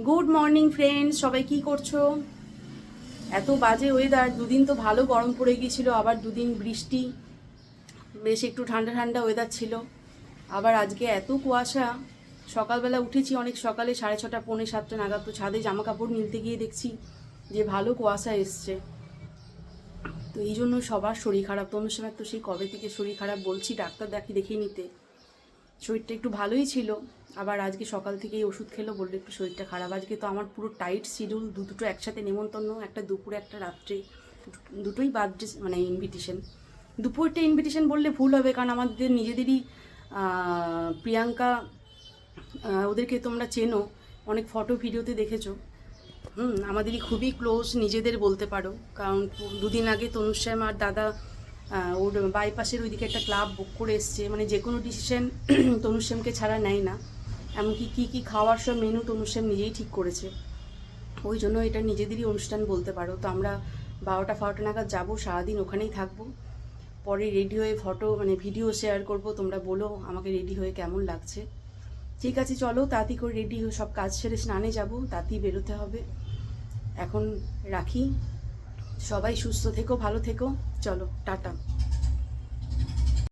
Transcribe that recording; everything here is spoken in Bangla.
গুড মর্নিং ফ্রেন্ডস, সবাই কি করছো? এত বাজে ওয়েদার, দুদিন তো ভালো গরম পড়ে গিয়েছিল, আবার দুদিন বৃষ্টি, বেশ একটু ঠান্ডা ঠান্ডা ওয়েদার ছিল, আবার আজকে এত কুয়াশা। সকালবেলা উঠেছি অনেক সকালে, 6:30 পৌনে 7টা নাগাদ, তো ছাদে জামা কাপড় নিতে গিয়ে দেখছি যে ভালো কুয়াশা এসছে। তো এই জন্য সবার শরীর খারাপ। তোমার সময় তো সেই কবে থেকে শরীর খারাপ বলছি, ডাক্তার দেখিয়ে নিতে। শরীরটা একটু ভালোই ছিল, আবার আজকে সকাল থেকেই ওষুধ খেলো, বললো একটু শরীরটা খারাপ। আজকে তো আমার পুরো টাইট শিডিউল, দুটো একসাথে নেমন্তন্ন, একটা দুপুরে একটা রাত্রে, দুটোই বার্থডে মানে ইনভিটেশন। দুপুরটা ইনভিটেশন বললে ভুল হবে, কারণ আমাদের নিজেদেরই প্রিয়াঙ্কা, ওদেরকে তোমরা চেনো, অনেক ফটো ভিডিওতে দেখেছো। আমাদেরই খুবই ক্লোজ নিজেদের বলতে পারো, কারণ দুদিন আগে তনুশ্যাম আর দাদা ওর বাইপাসের ওইদিকে একটা ক্লাব বুক করে এসছে, মানে যে কোনো ডিসিশন তনুশ্যামকে ছাড়া নেয় না। এমনকি কী কী খাওয়ার সব মেনু তনুশ্যাম নিজেই ঠিক করেছে, ওই জন্য এটা নিজেদেরই অনুষ্ঠান বলতে পারো। তো আমরা 12টা নাগাদ যাবো, সারাদিন ওখানেই থাকবো। পরে রেডি হয়ে ফটো মানে ভিডিও শেয়ার করব, তোমরা বলো আমাকে রেডি হয়ে কেমন লাগছে। ঠিক আছে, চলো তাড়াতাড়ি করে রেডি হয়ে সব কাজ সেরে স্নানে যাবো, তাড়াতাড়ি বেরোতে হবে। এখন রাখি, সবাই সুস্থ থেকো, ভালো থেকো, চলো টাটা।